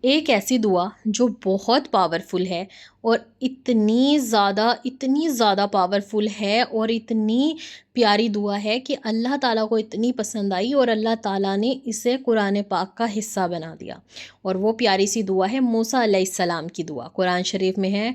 ایک ایسی دعا جو بہت پاورفل ہے، اور اتنی زیادہ پاورفل ہے، اور اتنی پیاری دعا ہے کہ اللہ تعالیٰ کو اتنی پسند آئی، اور اللہ تعالیٰ نے اسے قرآن پاک کا حصہ بنا دیا۔ اور وہ پیاری سی دعا ہے موسیٰ علیہ السلام کی دعا۔ قرآن شریف میں ہے،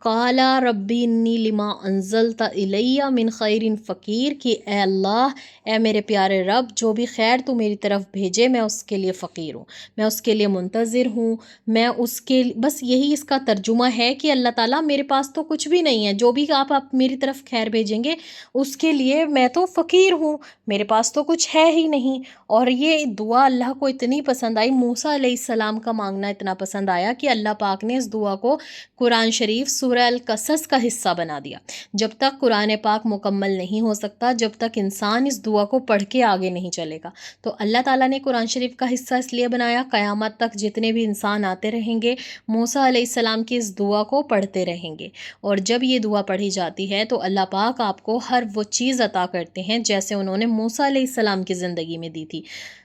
قال ربی انی لما انزلت الیہ من خیر فقیر، کہ اے اللہ، اے میرے پیارے رب، جو بھی خیر تو میری طرف بھیجے میں اس کے لیے فقیر ہوں، میں اس کے لیے منتظر ہوں، میں اس کے بس یہی اس کا ترجمہ ہے کہ اللہ تعالیٰ میرے پاس تو کچھ بھی نہیں ہے، جو بھی آپ میری طرف خیر بھیجیں گے اس کے لیے میں تو فقیر ہوں، میرے پاس تو کچھ ہے ہی نہیں۔ اور یہ دعا اللہ کو اتنی پسند آئی، موسیٰ علیہ السلام کا مانگنا اتنا پسند آیا کہ اللہ پاک نے اس دعا کو قرآن شریف سورہ القصص کا حصہ بنا دیا۔ جب تک قرآن پاک مکمل نہیں ہو سکتا، جب تک انسان اس دعا کو پڑھ کے آگے نہیں چلے گا، تو اللہ تعالیٰ نے قرآن شریف کا حصہ اس لیے بنایا، قیامت تک جتنے بھی انسان آتے رہیں گے موسیٰ علیہ السلام کی اس دعا کو پڑھتے رہیں گے، اور جب یہ دعا پڑھی جاتی ہے تو اللہ پاک آپ کو ہر وہ چیز عطا کرتے ہیں جیسے انہوں نے موسیٰ علیہ السلام کی زندگی میں دی تھی۔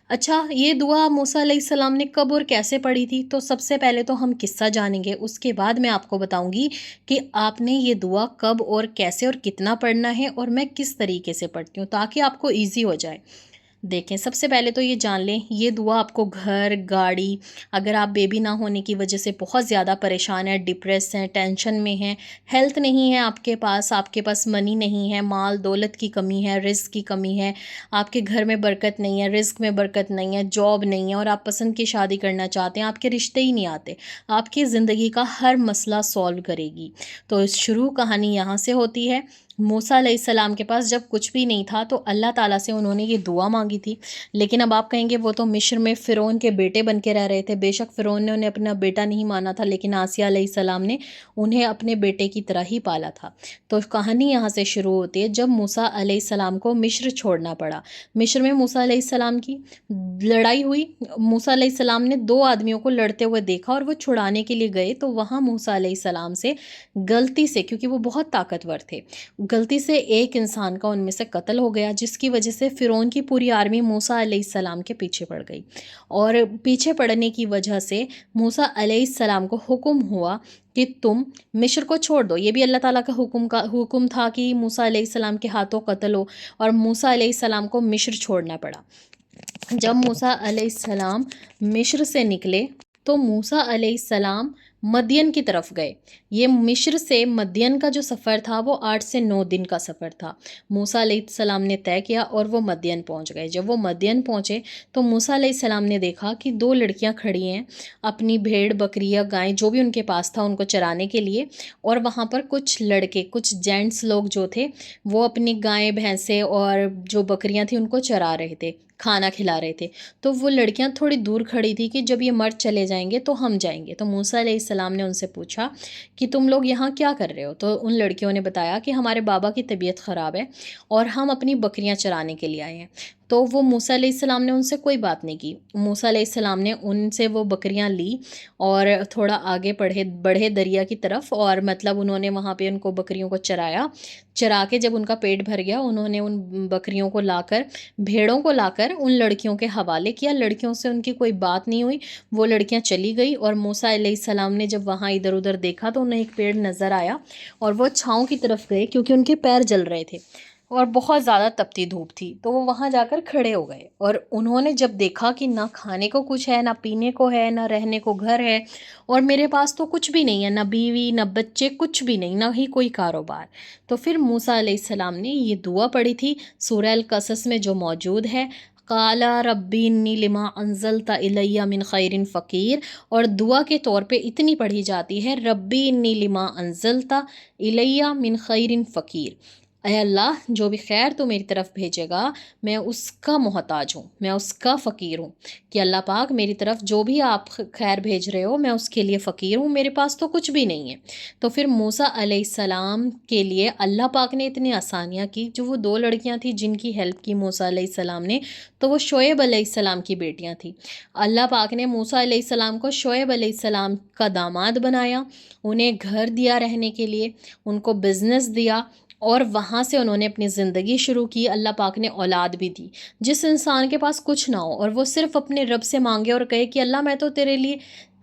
اچھا، یہ دعا موسیٰ علیہ السلام نے کب اور کیسے پڑھی تھی؟ تو سب سے پہلے تو ہم قصہ جانیں گے، اس کے بعد میں آپ کو بتاؤں گی کہ آپ نے یہ دعا کب اور کیسے اور کتنا پڑھنا ہے، اور میں کس طریقے سے پڑھتی ہوں تاکہ آپ کو ایزی ہو جائے۔ دیکھیں، سب سے پہلے تو یہ جان لیں، یہ دعا آپ کو گھر، گاڑی، اگر آپ بیبی نہ ہونے کی وجہ سے بہت زیادہ پریشان ہیں، ڈپریس ہیں، ٹینشن میں ہیں، ہیلتھ نہیں ہے آپ کے پاس منی نہیں ہے، مال دولت کی کمی ہے، رزق کی کمی ہے، آپ کے گھر میں برکت نہیں ہے، رزق میں برکت نہیں ہے، جاب نہیں ہے، اور آپ پسند کی شادی کرنا چاہتے ہیں، آپ کے رشتے ہی نہیں آتے، آپ کی زندگی کا ہر مسئلہ سولو کرے گی۔ تو شروع کہانی یہاں سے ہوتی ہے۔ موسیٰ علیہ السلام کے پاس جب کچھ بھی نہیں تھا تو اللہ تعالیٰ سے انہوں نے یہ دعا مانگی تھی، لیکن اب آپ کہیں گے وہ تو مصر میں فرعون کے بیٹے بن کے رہ رہے تھے، بے شک فرعون نے انہیں اپنا بیٹا نہیں مانا تھا، لیکن آسیہ علیہ السلام نے انہیں اپنے بیٹے کی طرح ہی پالا تھا۔ تو کہانی یہاں سے شروع ہوتی ہے، جب موسیٰ علیہ السلام کو مصر چھوڑنا پڑا۔ مصر میں موسیٰ علیہ السلام کی لڑائی ہوئی، موسیٰ علیہ السلام نے دو آدمیوں کو لڑتے ہوئے دیکھا اور وہ چھڑانے کے لیے گئے، تو وہاں موسیٰ علیہ السلام سے غلطی سے، کیونکہ وہ بہت طاقتور تھے، غلطی سے ایک انسان کا ان میں سے قتل ہو گیا، جس کی وجہ سے فرعون کی پوری آرمی موسیٰ علیہ السلام کے پیچھے پڑ گئی، اور پیچھے پڑنے کی وجہ سے موسیٰ علیہ السلام کو حکم ہوا کہ تم مصر کو چھوڑ دو۔ یہ بھی اللہ تعالیٰ کا حکم تھا کہ موسیٰ علیہ السلام کے ہاتھوں قتل ہو، اور موسیٰ علیہ السلام کو مصر چھوڑنا پڑا۔ جب موسیٰ علیہ السلام مصر سے نکلے تو موسیٰ علیہ السلام مدین کی طرف گئے۔ یہ مصر سے مدین کا جو سفر تھا وہ 8 سے 9 دن کا سفر تھا، موسیٰ علیہ السلام نے طے کیا اور وہ مدین پہنچ گئے۔ جب وہ مدین پہنچے تو موسیٰ علیہ السلام نے دیکھا کہ 2 لڑکیاں کھڑی ہیں اپنی بھیڑ، بکریاں، گائیں، جو بھی ان کے پاس تھا ان کو چرانے کے لیے، اور وہاں پر کچھ لڑکے، کچھ جینٹس لوگ جو تھے وہ اپنی گائیں، بھینسیں اور جو بکریاں تھیں ان کو چرا رہے تھے، کھانا کھلا رہے تھے۔ تو وہ لڑکیاں تھوڑی دور کھڑی تھی کہ جب یہ مرد چلے جائیں گے تو ہم جائیں گے۔ تو موسیٰ علیہ السلام نے ان سے پوچھا کہ تم لوگ یہاں کیا کر رہے ہو؟ تو ان لڑکیوں نے بتایا کہ ہمارے بابا کی طبیعت خراب ہے اور ہم اپنی بکریاں چرانے کے لیے آئے ہیں۔ تو وہ موسیٰ علیہ السلام نے ان سے کوئی بات نہیں کی۔ موسیٰ علیہ السلام نے ان سے وہ بکریاں لی اور تھوڑا آگے بڑھے دریا کی طرف، اور مطلب انہوں نے وہاں پہ ان کو بکریوں کو چرا کے جب ان کا پیٹ بھر گیا، انہوں نے ان بکریوں کو لا کر، بھیڑوں کو لا کر ان لڑکیوں کے حوالے کیا۔ لڑکیوں سے ان کی کوئی بات نہیں ہوئی، وہ لڑکیاں چلی گئی، اور موسیٰ علیہ السلام نے جب وہاں ادھر ادھر دیکھا تو انہیں ایک پیڑ نظر آیا، اور وہ چھاؤں کی طرف گئے کیونکہ ان کے پیر جل رہے تھے اور بہت زیادہ تپتی دھوپ تھی، تو وہ وہاں جا کر کھڑے ہو گئے، اور انہوں نے جب دیکھا کہ نہ کھانے کو کچھ ہے، نہ پینے کو ہے، نہ رہنے کو گھر ہے، اور میرے پاس تو کچھ بھی نہیں ہے، نہ بیوی، نہ بچے، کچھ بھی نہیں، نہ ہی کوئی کاروبار، تو پھر موسیٰ علیہ السلام نے یہ دعا پڑھی تھی سورہ القصص میں جو موجود ہے، قال ربی انی لما انزلت الیہ من خیر فقیر، اور دعا کے طور پہ اتنی پڑھی جاتی ہے، ربی انی لما انزلت الیہ من خیر فقیر، اے اللہ، جو بھی خیر تو میری طرف بھیجے گا میں اس کا محتاج ہوں، میں اس کا فقیر ہوں، کہ اللہ پاک میری طرف جو بھی آپ خیر بھیج رہے ہو میں اس کے لیے فقیر ہوں، میرے پاس تو کچھ بھی نہیں ہے۔ تو پھر موسیٰ علیہ السلام کے لیے اللہ پاک نے اتنی آسانیاں کی، جو وہ 2 لڑکیاں تھیں جن کی ہیلپ کی موسیٰ علیہ السلام نے، تو وہ شعیب علیہ السلام کی بیٹیاں تھیں۔ اللہ پاک نے موسیٰ علیہ السلام کو شعیب علیہ السلام کا داماد بنایا، انہیں گھر دیا رہنے کے لیے، ان کو بزنس دیا، اور وہاں سے انہوں نے اپنی زندگی شروع کی۔ اللہ پاک نے اولاد بھی دی۔ جس انسان کے پاس کچھ نہ ہو اور وہ صرف اپنے رب سے مانگے اور کہے کہ اللہ میں تو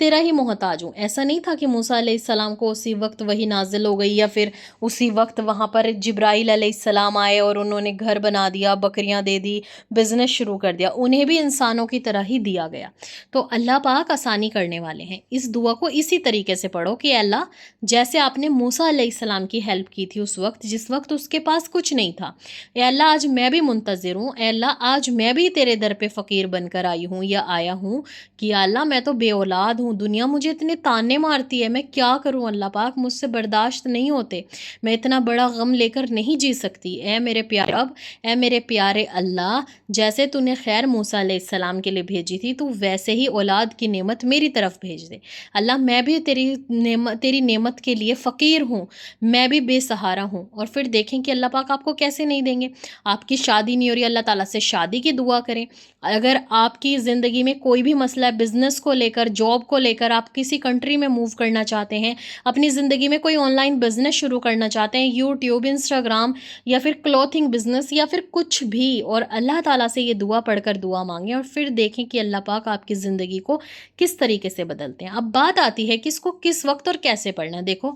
تیرا ہی محتاج ہوں. ایسا نہیں تھا کہ موسیٰ علیہ السلام کو اسی وقت وہی نازل ہو گئی یا پھر اسی وقت وہاں پر جبرائیل علیہ السلام آئے اور انہوں نے گھر بنا دیا, بکریاں دے دی, بزنس شروع کر دیا. انہیں بھی انسانوں کی طرح ہی دیا گیا. تو اللہ پاک آسانی کرنے والے ہیں. اس دعا کو اسی طریقے سے پڑھو کہ اے اللہ جیسے آپ نے موسیٰ علیہ السلام کی ہیلپ کی تھی اس وقت جس وقت اس کے پاس کچھ نہیں تھا, اے اللہ آج میں بھی منتظر ہوں, اے اللہ آج میں بھی تیرے در پہ فقیر بن کر آئی ہوں یا آیا ہوں کہ یا اللہ میں تو بے اولاد ہوں, دنیا مجھے اتنے تانے مارتی ہے, میں کیا کروں اللہ پاک, مجھ سے برداشت نہیں ہوتے, میں اتنا بڑا غم لے کر نہیں جی سکتی. اے میرے پیارے رب, اے میرے پیارے اللہ, جیسے تو نے خیر موسیٰ علیہ السلام کے لیے بھیجی تھی تو ویسے ہی اولاد کی نعمت میری طرف بھیج دے. اللہ میں بھی تیری نعمت کے لیے فقیر ہوں, میں بھی بے سہارا ہوں. اور پھر دیکھیں کہ اللہ پاک آپ کو کیسے نہیں دیں گے. آپ کی شادی نہیں ہو رہی, اللہ تعالیٰ سے شادی کی دعا کریں. اگر آپ کی زندگی میں کوئی بھی مسئلہ ہے, بزنس کو لے کر, جاب کو لے کر, آپ کسی کنٹری میں موو کرنا چاہتے ہیں, اپنی زندگی میں کوئی آن لائن بزنس شروع کرنا چاہتے ہیں, یوٹیوب, انسٹاگرام یا پھر کلوتھنگ بزنس یا پھر کچھ بھی, اور اللہ تعالیٰ سے یہ دعا پڑھ کر دعا مانگیں اور پھر دیکھیں کہ اللہ پاک آپ کی زندگی کو کس طریقے سے بدلتے ہیں. اب بات آتی ہے کہ اس کو کس وقت اور کیسے پڑھنا ہے. دیکھو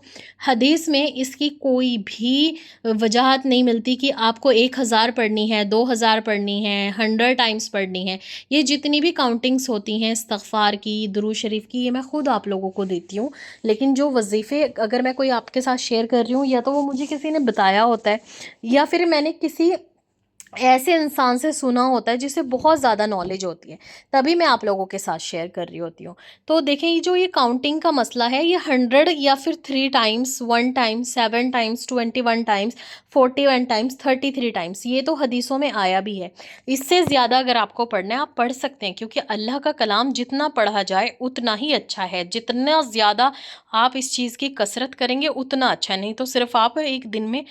حدیث میں اس کی کوئی بھی وجاہت نہیں ملتی کہ آپ کو 1000 پڑھنی ہے, 2000 پڑھنی ہے, 100 ٹائمز پڑھنی ہے. یہ جتنی بھی کاؤنٹنگز ہوتی ہیں استغفار کی, درود شریف کی, یہ میں خود آپ لوگوں کو دیتی ہوں. لیکن جو وظیفے اگر میں کوئی آپ کے ساتھ شیئر کر رہی ہوں یا تو وہ مجھے کسی نے بتایا ہوتا ہے یا پھر میں نے کسی ایسے انسان سے سنا ہوتا ہے جسے بہت زیادہ نالج ہوتی ہے, تبھی میں آپ لوگوں کے ساتھ شیئر کر رہی ہوتی ہوں. تو دیکھیں یہ جو یہ کاؤنٹنگ کا مسئلہ ہے, یہ 100 یا پھر 3 Times, 1 time, 7 Times, 21 Times, 41 Times, 33 Times, یہ تو حدیثوں میں آیا بھی ہے. اس سے زیادہ اگر آپ کو پڑھنا ہے آپ پڑھ سکتے ہیں, کیونکہ اللہ کا کلام جتنا پڑھا جائے اتنا ہی اچھا ہے. جتنا زیادہ آپ اس چیز کی کثرت کریں گے اتنا اچھا. نہیں تو صرف آپ ایک دن میں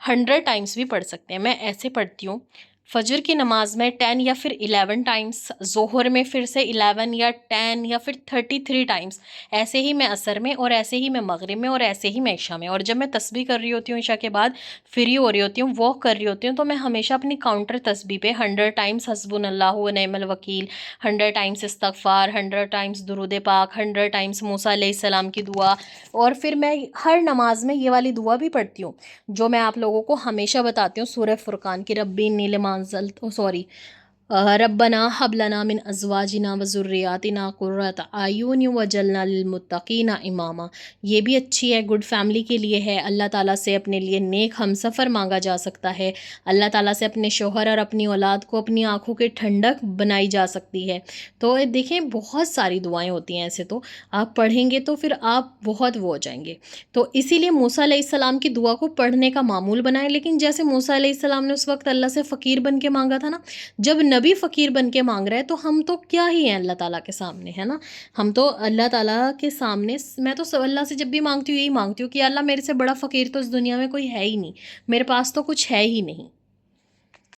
100 ٹائمز بھی پڑھ سکتے ہیں. میں ایسے پڑھتی ہوں, فجر کی نماز میں 10 یا پھر 11 ٹائمز, ظہر میں پھر سے 11 یا 10 یا پھر 33 ٹائمز, ایسے ہی میں عصر میں, اور ایسے ہی میں مغرب میں, اور ایسے ہی میں عشاء میں. اور جب میں تسبیح کر رہی ہوتی ہوں عشاء کے بعد, فری ہو رہی ہوتی ہوں, واک کر رہی ہوتی ہوں, تو میں ہمیشہ اپنی کاؤنٹر تسبیح پہ 100 ٹائمز حسبنا اللہ و نعم الوکیل, 100 ٹائمز استغفار, 100 ٹائمز درود پاک, 100 ٹائمز موسیٰ علیہ السلام کی دعا. اور پھر میں ہر نماز میں یہ والی دعا بھی پڑھتی ہوں جو میں آپ لوگوں کو ہمیشہ بتاتی ہوں, سورہ فرقان کی, ربی نیل ربنا ہب لنا من ازواجنا وذریاتنا قرۃ اعین وجعلنا للمتقین اماما. یہ بھی اچھی ہے, گڈ فیملی کے لیے ہے. اللہ تعالیٰ سے اپنے لیے نیک ہم سفر مانگا جا سکتا ہے. اللہ تعالیٰ سے اپنے شوہر اور اپنی اولاد کو اپنی آنکھوں کے ٹھنڈک بنائی جا سکتی ہے. تو دیکھیں بہت ساری دعائیں ہوتی ہیں, ایسے تو آپ پڑھیں گے تو پھر آپ بہت وہ ہو جائیں گے. تو اسی لیے موسیٰ علیہ السلام کی دعا کو پڑھنے کا معمول بنائیں. لیکن جیسے موسیٰ علیہ السلام نے اس وقت اللہ سے فقیر بن کے مانگا تھا نا, جب نبی فقیر بن کے مانگ رہے ہیں تو ہم تو کیا ہی ہیں اللہ تعالیٰ کے سامنے, ہے نا. ہم تو اللہ تعالیٰ کے سامنے, میں تو اللہ سے جب بھی مانگتی ہوں یہی مانگتی ہوں کہ اللہ میرے سے بڑا فقیر تو اس دنیا میں کوئی ہے ہی نہیں, میرے پاس تو کچھ ہے ہی نہیں.